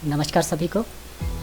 नमस्कार सभी को।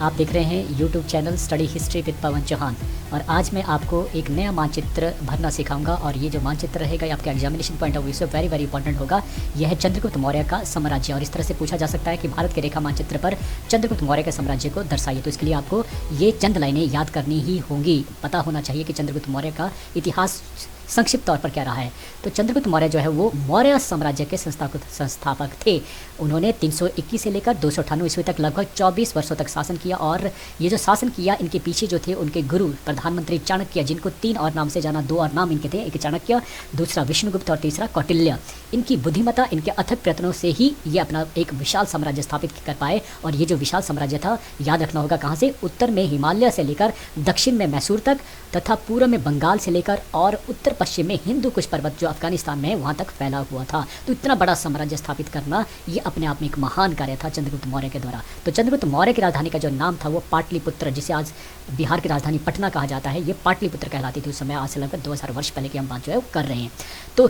आप देख रहे हैं YouTube channel study history with Pawan Chauhan और आज मैं आपको एक नया मानचित्र भरना सिखाऊंगा और ये जो मानचित्र रहेगा ये आपके एग्जामिनेशन पॉइंट ऑफ व्यू से वेरी इंपॉर्टेंट होगा। यह है चंद्रगुप्त मौर्य का साम्राज्य और इस तरह से पूछा जा सकता है कि भारत के रेखा मानचित्र पर चंद्रगुप्त मौर्य के साम्राज्य को दर्शाइए। तो इसके लिए आपको ये चंद लाइनें याद करनी ही होंगी। पता होना चाहिए कि चंद्रगुप्त मौर्य का इतिहास संक्षिप्त तौर पर क्या रहा है। तो चंद्रगुप्त मौर्य जो है वो मौर्य साम्राज्य के संस्थापक थे। उन्होंने 321 से लेकर 298 ईस्वी तक लगभग 24 वर्षों तक शासन किया और ये जो शासन किया इनके पीछे जो थे उनके गुरु प्रधानमंत्री चाणक्य, जिनको 3 और नाम से जाना, 2 और नाम इनके थे, एक चाणक्य, दूसरा विष्णुगुप्त और तीसरा कौटिल्य। इनकी बुद्धिमत्ता, इनके अथक प्रयत्नों से ही ये अपना एक विशाल साम्राज्य स्थापित कर पाए। और ये जो विशाल साम्राज्य था, याद रखना होगा कहाँ से, उत्तर में हिमालय से लेकर दक्षिण में मैसूर तक तथा पूर्व में बंगाल से लेकर और उत्तर पश्चिम में हिंदू कुश पर्वत जो अफगानिस्तान में है वहाँ तक फैला हुआ था। तो इतना बड़ा साम्राज्य स्थापित करना ये अपने आप में एक महान कार्य था चंद्रगुप्त मौर्य के द्वारा। तो चंद्रगुप्त मौर्य की राजधानी का जो नाम था वो पाटलिपुत्र, जिसे आज बिहार की राजधानी पटना कहा जाता है, ये पाटलिपुत्र कहलाती थी उस समय। आज से लगभग 2000 वर्ष पहले की हम बात जो है वो कर रहे हैं। तो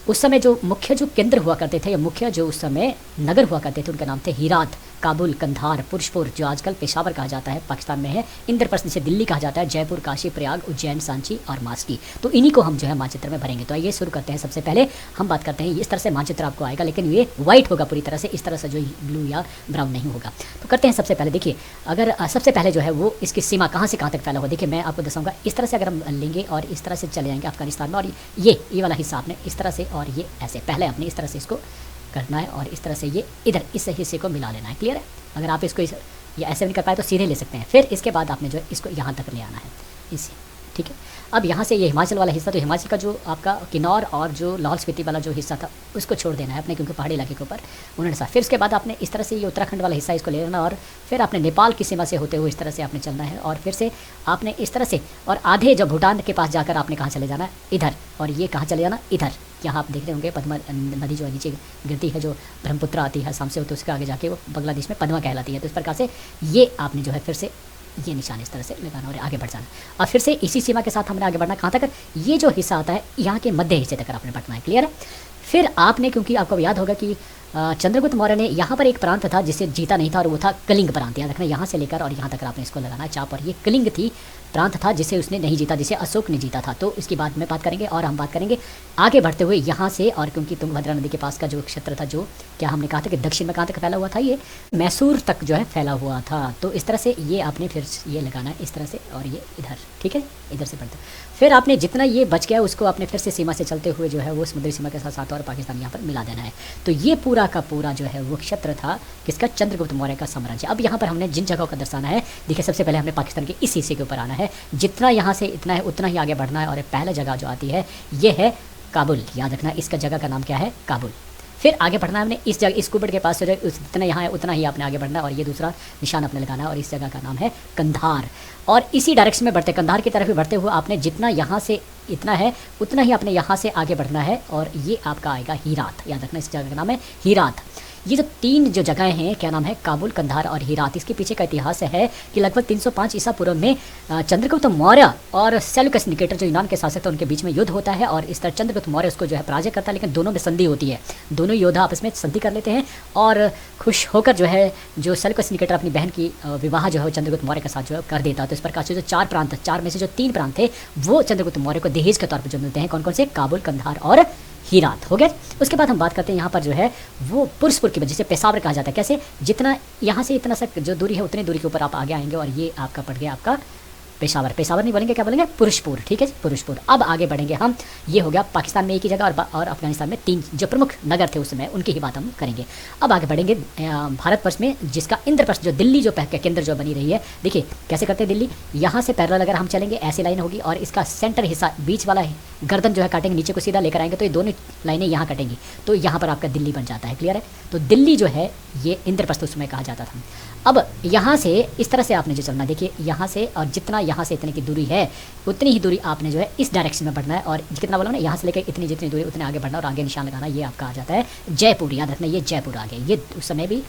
उस समय जो मुख्य जो केंद्र हुआ करते थे या मुख्य जो उस समय नगर हुआ करते थे उनके नाम थे हीरात, काबुल, कंधार, पुरुषपुर जो आजकल पेशावर कहा जाता है, पाकिस्तान में है, इंद्रप्रस्थ जिसे दिल्ली कहा जाता है, जयपुर, काशी, प्रयाग, उज्जैन, सांची और मास्की। तो इन्हीं को हम जो है मानचित्र में भरेंगे। तो आइए शुरू करते हैं। सबसे पहले हम बात करते हैं, इस तरह से मानचित्र आपको आएगा लेकिन ये व्हाइट होगा पूरी तरह से, इस तरह से जो ब्लू या ब्राउन नहीं होगा। तो करते हैं सबसे पहले। देखिए, अगर सबसे पहले जो है वो इसकी सीमा कहाँ से कहाँ तक फैला हुआ, देखिए मैं आपको दर्शाऊंगा। इस तरह से अगर हम लेंगे और इस तरह से चले जाएंगे अफगानिस्तान में, और ये वाला हिस्सा आपने इस तरह से और ये ऐसे पहले आपने इस तरह से इसको करना है और इस तरह से ये इधर इस हिस्से को मिला लेना है। क्लियर है? अगर आप इसको या ऐसे नहीं कर पाए तो सीधे ले सकते हैं। फिर इसके बाद आपने जो है इसको यहाँ तक ले आना है इसी, ठीक है। अब यहाँ से ये हिमाचल वाला हिस्सा, तो हिमाचल का जो आपका किन्नौर और जो लाहौल स्पीति वाला जो हिस्सा था उसको छोड़ देना है अपने, क्योंकि पहाड़ी इलाके के ऊपर उन्होंने साथ। फिर उसके बाद आपने इस तरह से ये उत्तराखंड वाला हिस्सा इसको ले लेना और फिर आपने नेपाल की सीमा से होते हुए इस तरह से आपने चलना है और फिर से आपने इस तरह से और आधे जब भूटान के पास जाकर आपने कहाँ चले जाना है, इधर। और ये कहाँ चले जाना, इधर। यहाँ आप देख रहे होंगे पद्मा नदी जो है नीचे गिरती है, जो ब्रह्मपुत्र आती है शाम से, तो उसके आगे जाके वो बांग्लादेश में पद्मा कहलाती है। तो इस प्रकार से ये आपने जो है फिर से ये निशान इस तरह से लगाना और आगे बढ़ जाना। और फिर से इसी सीमा के साथ हमने आगे बढ़ना कहाँ तक, ये जो हिस्सा आता है यहाँ के मध्य हिस्से तक आपने बढ़ना है। क्लियर है? फिर आपने, क्योंकि आपको याद होगा कि चंद्रगुप्त मौर्य ने यहाँ पर एक प्रांत था जिसे जीता नहीं था और वो था कलिंग प्रांत। याद रखना, यहाँ से लेकर और यहाँ तक आपने इसको लगाना है चाप। और ये कलिंग थी प्रांत था जिसे उसने नहीं जीता, जिसे अशोक ने जीता था। तो इसकी बाद में बात करेंगे और हम बात करेंगे आगे बढ़ते हुए यहाँ से। और क्योंकि तुंगभद्रा नदी के पास का जो क्षेत्र था, जो क्या हमने कहा था कि दक्षिण में कहाँ तक फैला हुआ था, ये मैसूर तक जो है फैला हुआ था। तो इस तरह से ये आपने फिर ये लगाना है इस तरह से और ये इधर, ठीक है, इधर से बढ़ते। फिर आपने जितना ये बच गया उसको आपने फिर से सीमा से चलते हुए जो है वो समुद्री सीमा के साथ साथ और पाकिस्तान यहाँ पर मिला देना है। तो ये पूरा का पूरा जो है वो क्षेत्र था किसका, चंद्रगुप्त मौर्य का साम्राज्य। अब यहाँ पर हमने जिन जगहों का दर्शाना है, देखिए सबसे पहले हमने पाकिस्तान के इस हिस्से के ऊपर आना है। जितना यहाँ से इतना है उतना ही आगे बढ़ना है। और पहला जगह जो आती है ये है काबुल। याद रखना, इसका जगह का नाम क्या है, काबुल। फिर आगे बढ़ना है हमने इस जगह, इस कुबड़ के पास जो जितना यहाँ है उतना ही आपने आगे बढ़ना है और ये दूसरा निशान अपने लगाना है और इस जगह का नाम है कंधार। और इसी डायरेक्शन में बढ़ते, कंधार की तरफ ही बढ़ते हुए आपने जितना यहाँ से इतना है उतना ही आपने यहाँ से आगे बढ़ना है और ये आपका आएगा हीरात। याद रखना, इस जगह का नाम है हीरात। ये जो 3 जो जगहें हैं, क्या नाम है, काबुल, कंधार और हीरात, इसके पीछे का इतिहास है कि लगभग 305 ईसा पूर्व में चंद्रगुप्त मौर्य और सेल्यूकस निकेटर जो यूनान के शासक थे उनके बीच में युद्ध होता है और इस तरह चंद्रगुप्त मौर्य उसको जो है पराजय करता है। लेकिन दोनों में संधि होती है, दोनों योद्धा आपस में संधि कर लेते हैं और खुश होकर जो है जो सेल्यूकस निकेटर अपनी बहन की विवाह जो है वो चंद्रगुप्त मौर्य के साथ जो है कर देता है। तो इस प्रकार से जो 4 प्रांत, 4 में से जो 3 प्रांत थे वो चंद्रगुप्त मौर्य को दहेज के तौर पर जो मिलते हैं। कौन कौन से, काबुल, कंधार और हीरात हो गया। उसके बाद हम बात करते हैं यहाँ पर जो है वो पुरुषपुर की वजह से पेशावर कहा जाता है। कैसे, जितना यहाँ से इतना सा जो दूरी है उतनी दूरी के ऊपर आप आगे आएंगे और ये आपका पड़ गया आपका पेशावर। पेशावर नहीं बोलेंगे, क्या बोलेंगे, पुरुषपुर। ठीक है, पुरुषपुर। अब आगे बढ़ेंगे हम, ये हो गया पाकिस्तान में एक ही जगह और अफगानिस्तान में 3 जो प्रमुख नगर थे उस समय, उनकी ही बात हम करेंगे। अब आगे बढ़ेंगे भारतवर्ष में, जिसका इंद्रप्रस्थ जो दिल्ली जो केंद्र जो बनी रही है। देखिए कैसे करते हैं दिल्ली, यहाँ से पैरेलल अगर हम चलेंगे ऐसी लाइन होगी और इसका सेंटर हिस्सा बीच वाला गर्दन जो है काटेंगे, नीचे को सीधा लेकर आएंगे तो ये दोनों लाइनें यहाँ कटेंगी तो यहाँ पर आपका दिल्ली बन जाता है। क्लियर है? तो दिल्ली जो है ये इंद्रप्रस्थ उस समय कहा जाता था। अब यहाँ से इस तरह से आपने जो चलना, देखिए यहाँ से और जितना यहाँ से इतने की दूरी है उतनी ही दूरी आपने जो है इस डायरेक्शन में बढ़ना है और कितना बोला ना, यहाँ से लेकर इतनी जितनी दूरी उतने आगे बढ़ना और आगे निशान लगाना। ये आपका आ जाता है जयपुर। याद रखना, ये जयपुर आ गया, ये उस समय भी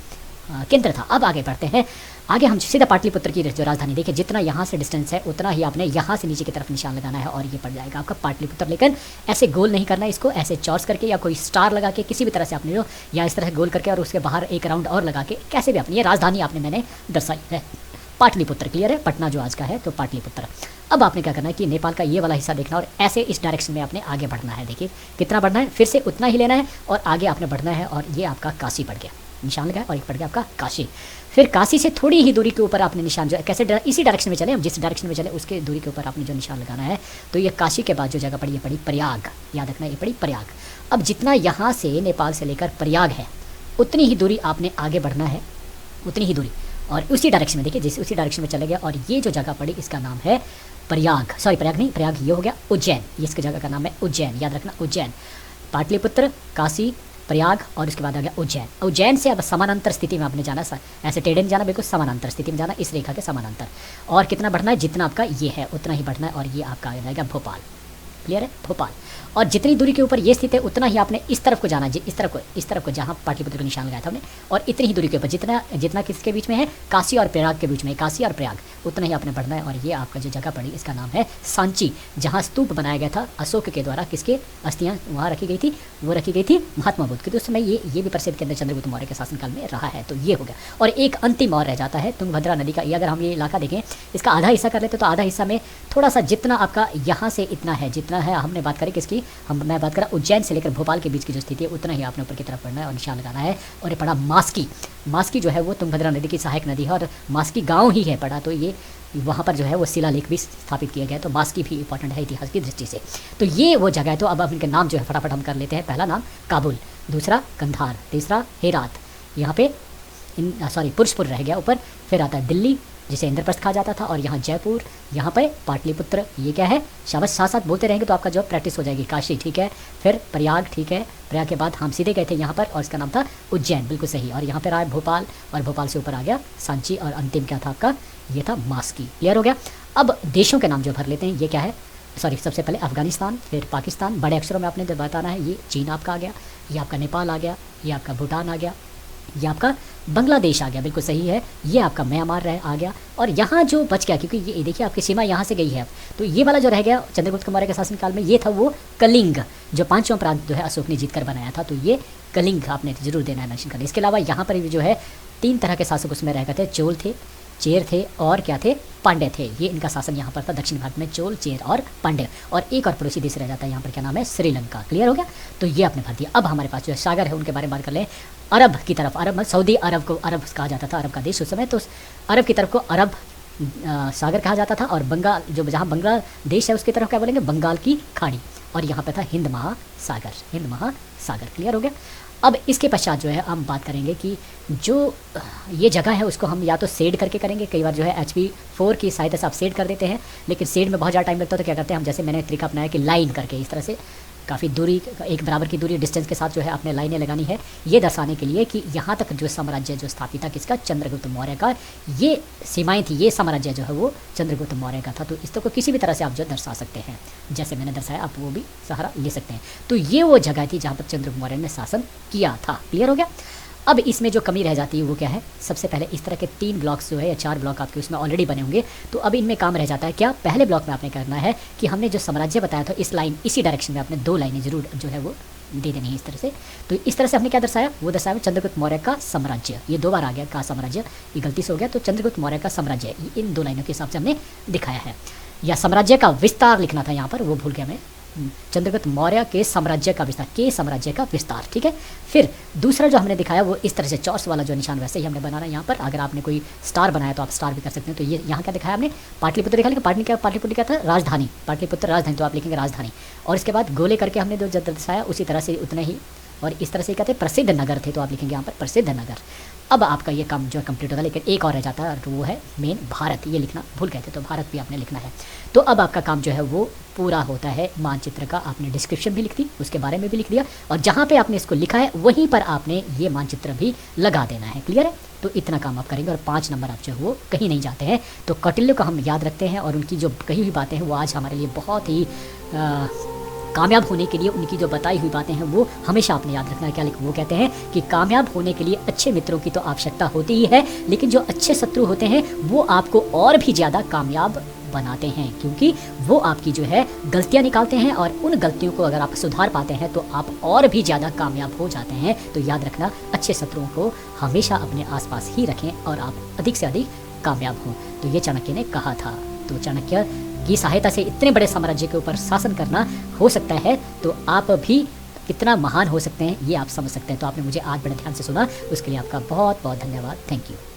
केंद्र था। अब आगे बढ़ते हैं आगे हम सीधा पाटलिपुत्र की जो राजधानी, देखिए जितना यहाँ से डिस्टेंस है उतना ही आपने यहाँ से नीचे की तरफ निशान लगाना है और ये पड़ जाएगा आपका पाटलिपुत्र। लेकिन ऐसे गोल नहीं करना है इसको, ऐसे चॉर्स करके या कोई स्टार लगा के किसी भी तरह से आपने जो, या इस तरह से गोल करके और उसके बाहर एक राउंड और लगा के, कैसे भी अपनी ये राजधानी आपने मैंने दर्शाई है पाटलिपुत्र। क्लियर है, पटना जो आज का है तो पाटलिपुत्र। अब आपने क्या करना है कि नेपाल का ये वाला हिस्सा देखना और ऐसे इस डायरेक्शन में आपने आगे बढ़ना है। देखिए कितना बढ़ना है, फिर से उतना ही लेना है और आगे आपने बढ़ना है और ये आपका काशी पड़ गया, निशान लगाया और एक पड़ गया आपका काशी। फिर काशी से थोड़ी ही दूरी के ऊपर आपने निशान जो है, कैसे इसी डायरेक्शन में चले, हम जिस डायरेक्शन में चले उसके दूरी के ऊपर आपने जो निशान लगाना है। तो ये काशी के बाद जो जगह पड़ी, ये पड़ी प्रयाग, याद रखना ये पड़ी प्रयाग। अब जितना यहाँ से नेपाल से लेकर प्रयाग है उतनी ही दूरी आपने आगे बढ़ना है, उतनी ही दूरी, और उसी डायरेक्शन में देखिए जैसे उसी डायरेक्शन में चले गया और ये जो जगह पड़ी इसका नाम है प्रयाग, सॉरी प्रयाग नहीं, प्रयाग ये हो गया उज्जैन, ये इसकी जगह का नाम है उज्जैन, याद रखना उज्जैन। पाटलिपुत्र, काशी, प्रयाग और उसके बाद आ गया उज्जैन। उज्जैन से अब समानांतर स्थिति में आपने जाना, ऐसे टेढ़े नहीं जाना, बिल्कुल समानांतर स्थिति में जाना, इस रेखा के समानांतर। और कितना बढ़ना है, जितना आपका ये है उतना ही बढ़ना है और ये आपका आ जाएगा भोपाल। क्लियर है, भोपाल। और जितनी दूरी के ऊपर ये स्थित है उतना ही आपने इस तरफ को जाना है, इस तरफ को जहाँ पाटलिपुत्र का निशान लगाया था हमने, और इतनी ही दूरी के ऊपर जितना किसके बीच में है, काशी और प्रयाग के बीच में, काशी और प्रयाग, उतना ही आपने बढ़ना है। और ये आपका जो जगह पड़ी इसका नाम है सांची, जहाँ स्तूप बनाया गया था अशोक के द्वारा, किसके अस्थियाँ वहाँ रखी गई थी, वो रखी गई थी महात्मा बुद्ध की। तो उस समय ये भी प्रसिद्ध के अंदर चंद्रगुप्त मौर्य के शासनकाल में रहा है। तो ये हो गया। और एक अंतिम और रह जाता है तुंगभद्रा नदी का। ये अगर हम ये इलाका देखें, इसका आधा हिस्सा कर लेते तो आधा हिस्सा में थोड़ा सा जितना आपका यहाँ से इतना है, जितना है, हमने बात करें किसकी, मैं बात करा उज्जैन से लेकर भोपाल के बीच की जो स्थिति है उतना ही आपने ऊपर की तरफ पढ़ना है और निशान लगाना है। और ये पड़ा मास्की, मास्की जो है वो तुंगभद्रा नदी की सहायक नदी है और मास्की गांव ही है पड़ा, तो ये वहाँ पर जो है वो शिलालेख भी स्थापित किया गया है। तो मास्की भी इंपॉर्टेंट है इतिहास की दृष्टि से। तो ये वो जगह है। तो अब इनके नाम जो है फटाफट हम कर लेते हैं। पहला नाम काबुल, दूसरा कंधार, तीसरा हेरात, यहाँ पे पुरुषपुर रह गया ऊपर, फिर आता है दिल्ली जिसे इंद्रप्रस्थ कहा जाता था, और यहाँ जयपुर, यहाँ पे पाटलिपुत्र, ये क्या है, शाबाश, साथ साथ बोलते रहेंगे तो आपका जो प्रैक्टिस हो जाएगी। काशी ठीक है, फिर प्रयाग ठीक है, प्रयाग के बाद हम सीधे गए थे यहाँ पर और इसका नाम था उज्जैन, बिल्कुल सही। और यहाँ पर आया भोपाल और भोपाल से ऊपर आ गया सांची और अंतिम क्या था आपका, ये था मास्की। क्लियर हो गया। अब देशों के नाम जो भर लेते हैं, ये क्या है, सबसे पहले अफगानिस्तान, फिर पाकिस्तान, बड़े अक्षरों में आपने बताना है, ये चीन आपका आ गया, ये आपका नेपाल आ गया, ये आपका भूटान आ गया, ये आपका बांग्लादेश आ गया, बिल्कुल सही है, ये आपका म्यांमार आ गया। और यहाँ जो बच गया, क्योंकि ये देखिए आपकी सीमा यहाँ से गई है, तो ये वाला जो रह गया चंद्रगुप्त मौर्य के शासनकाल में, ये था वो कलिंग, जो 5वां प्रांत जो है अशोक ने जीत कर बनाया था। तो ये कलिंग आपने जरूर देना है मेंशन करना। इसके अलावा यहाँ पर भी जो है 3 तरह के शासक उसमें रह गए थे, चोल थे, चेर थे और क्या थे, पांड्य थे। ये इनका शासन यहाँ पर था दक्षिण भारत में, चोल, चेर और पांड्य। और एक और पड़ोसी देश रह जाता है यहाँ पर, क्या नाम है, श्रीलंका। क्लियर हो गया। तो ये आपने भर दिया। अब हमारे पास जो है सागर है उनके बारे में बात कर लें। अरब की तरफ, अरब सऊदी अरब को अरब कहा जाता था, अरब का देश उस समय, तो अरब की तरफ को अरब सागर कहा जाता था। और बंगाल जो जहाँ बांग्लादेश है उसकी तरफ क्या बोलेंगे, बंगाल की खाड़ी। और यहाँ पे था हिंद महासागर, हिंद महासागर। क्लियर हो गया। अब इसके पश्चात जो है हम बात करेंगे कि जो ये जगह है उसको हम या तो शेड करके करेंगे, कई बार जो है HP4 की सहायता से आप शेड कर देते हैं, लेकिन शेड में बहुत ज़्यादा टाइम लगता है। तो क्या करते हैं हम, जैसे मैंने तरीका अपनाया कि लाइन करके इस तरह से काफ़ी दूरी, एक बराबर की दूरी डिस्टेंस के साथ जो है आपने लाइनें लगानी है, ये दर्शाने के लिए कि यहाँ तक जो साम्राज्य जो स्थापित था किसका, चंद्रगुप्त मौर्य का, ये सीमाएं थी, ये साम्राज्य जो है वो चंद्रगुप्त मौर्य का था। तो इस को किसी भी तरह से आप जो दर्शा सकते हैं, जैसे मैंने दर्शाया आप वो भी सहारा ले सकते हैं। तो ये वो जगह थी जहाँ पर चंद्रगुप्त मौर्य ने शासन किया था। क्लियर हो गया। अब इसमें जो कमी रह जाती है वो क्या है, सबसे पहले इस तरह के 3 ब्लॉक्स जो है या 4 ब्लॉक आपके उसमें ऑलरेडी बने होंगे। तो अब इनमें काम रह जाता है क्या, पहले ब्लॉक में आपने करना है कि हमने जो साम्राज्य बताया था इस लाइन, इसी डायरेक्शन में आपने 2 लाइनें जरूर जो है वो दे देनी है इस तरह से। तो इस तरह से हमने क्या दर्शाया, वो दर्शाया चंद्रगुप्त मौर्य का साम्राज्य। ये 2 बार आ गया का साम्राज्य, ये गलती से हो गया। तो चंद्रगुप्त मौर्य का साम्राज्य इन 2 लाइनों के हिसाब से हमने दिखाया है। या साम्राज्य का विस्तार लिखना था यहाँ पर, वो भूल गया मैं, चंद्रगुप्त मौर्य के साम्राज्य का विस्तार, के साम्राज्य का विस्तार। ठीक है। फिर दूसरा जो हमने दिखाया वो इस तरह से चॉर्स वाला जो निशान वैसे ही हमने बनाना है यहाँ पर। अगर आपने कोई स्टार बनाया तो आप स्टार भी कर सकते हैं। तो ये यहाँ क्या दिखाया हमने, पाटलिपुत्र दिखा, लेकिन पाटलिपुत्र क्या था, राजधानी, पाटलिपुत्र राजधानी, तो आप लिखेंगे राजधानी। और इसके बाद गोले करके हमने जो दर्शाया उसी तरह से उतने ही, और इस तरह से कहते हैं प्रसिद्ध नगर थे, तो आप लिखेंगे यहाँ पर प्रसिद्ध नगर। अब आपका ये काम जो है कंप्लीट होता है, लेकिन एक और रह जाता है और वो है मेन भारत। ये लिखना भूल गए थे, तो भारत भी आपने लिखना है। तो अब आपका काम जो है वो पूरा होता है। मानचित्र का आपने डिस्क्रिप्शन भी लिख दी, उसके बारे में भी लिख दिया, और जहाँ पे आपने इसको लिखा है वहीं पर आपने ये मानचित्र भी लगा देना है। क्लियर है। तो इतना काम आप करेंगे और 5 नंबर आप जो है वो कहीं नहीं जाते हैं। तो कौटिल्य को हम याद रखते हैं और उनकी जो कही हुई बातें हैं वो आज हमारे लिए बहुत ही कामयाब होने के लिए उनकी जो बताई हुई बातें हैं वो हमेशा आपने याद रखना है। क्या वो कहते हैं कि कामयाब होने के लिए अच्छे मित्रों की तो आवश्यकता होती ही है, लेकिन जो अच्छे शत्रु होते हैं वो आपको और भी ज़्यादा कामयाब बनाते हैं, क्योंकि वो आपकी जो है गलतियां निकालते हैं और उन गलतियों को अगर आप सुधार पाते हैं तो आप और भी ज़्यादा कामयाब हो जाते हैं। तो याद रखना, अच्छे शत्रुओं को हमेशा अपने आसपास ही रखें और आप अधिक से अधिक कामयाब हों। तो ये चाणक्य ने कहा था। तो चाणक्य की सहायता से इतने बड़े साम्राज्य के ऊपर शासन करना हो सकता है, तो आप भी कितना महान हो सकते हैं ये आप समझ सकते हैं। तो आपने मुझे आज बड़े ध्यान से सुना, उसके लिए आपका बहुत बहुत धन्यवाद। Thank you.